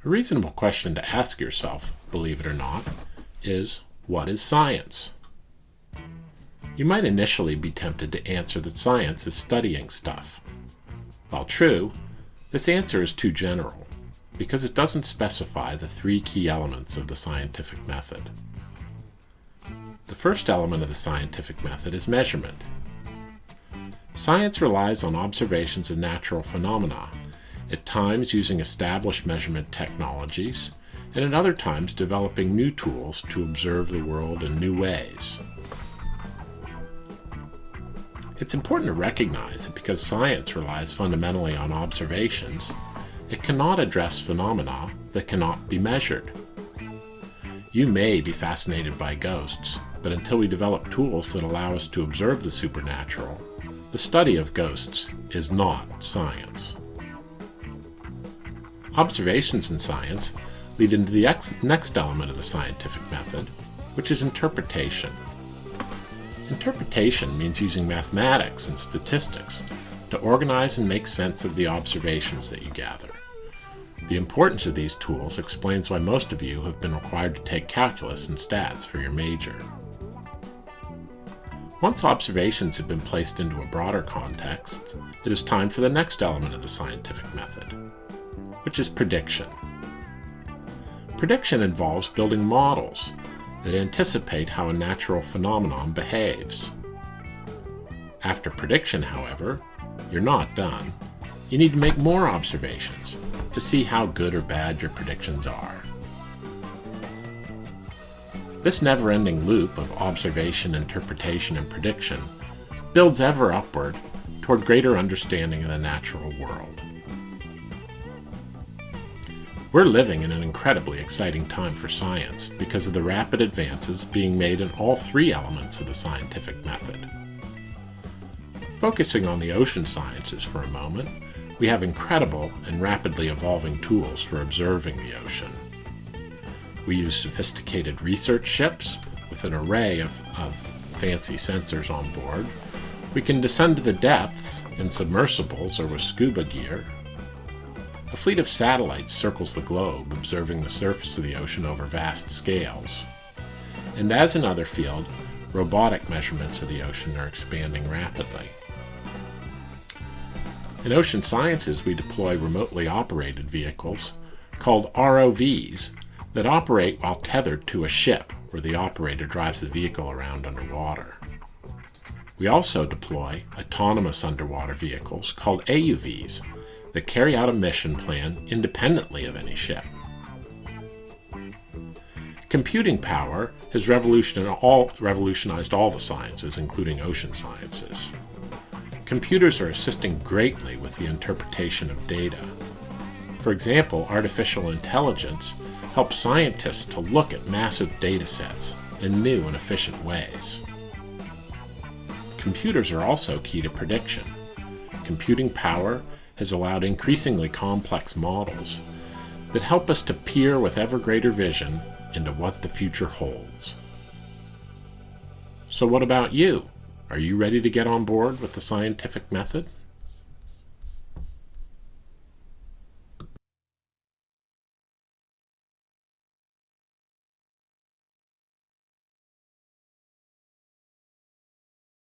A reasonable question to ask yourself, believe it or not, is, what is science? You might initially be tempted to answer that science is studying stuff. While true, this answer is too general, because it doesn't specify the three key elements of the scientific method. The first element of the scientific method is measurement. Science relies on observations of natural phenomena, at times using established measurement technologies, and at other times developing new tools to observe the world in new ways. It's important to recognize that because science relies fundamentally on observations, it cannot address phenomena that cannot be measured. You may be fascinated by ghosts, but until we develop tools that allow us to observe the supernatural, the study of ghosts is not science. Observations in science lead into the next element of the scientific method, which is interpretation. Interpretation means using mathematics and statistics to organize and make sense of the observations that you gather. The importance of these tools explains why most of you have been required to take calculus and stats for your major. Once observations have been placed into a broader context, it is time for the next element of the scientific method, which is prediction. Prediction involves building models that anticipate how a natural phenomenon behaves. After prediction, however, you're not done. You need to make more observations to see how good or bad your predictions are. This never-ending loop of observation, interpretation, and prediction builds ever upward toward greater understanding of the natural world. We're living in an incredibly exciting time for science because of the rapid advances being made in all three elements of the scientific method. Focusing on the ocean sciences for a moment, we have incredible and rapidly evolving tools for observing the ocean. We use sophisticated research ships with an array of fancy sensors on board. We can descend to the depths in submersibles or with scuba gear. A fleet of satellites circles the globe, observing the surface of the ocean over vast scales. And as in other fields, robotic measurements of the ocean are expanding rapidly. In ocean sciences, we deploy remotely operated vehicles called ROVs that operate while tethered to a ship where the operator drives the vehicle around underwater. We also deploy autonomous underwater vehicles called AUVs that carry out a mission plan independently of any ship. Computing power has revolutionized all the sciences, including ocean sciences. Computers are assisting greatly with the interpretation of data. For example, artificial intelligence helps scientists to look at massive data sets in new and efficient ways. Computers are also key to prediction. Computing power has allowed increasingly complex models that help us to peer with ever greater vision into what the future holds. So what about you? Are you ready to get on board with the scientific method?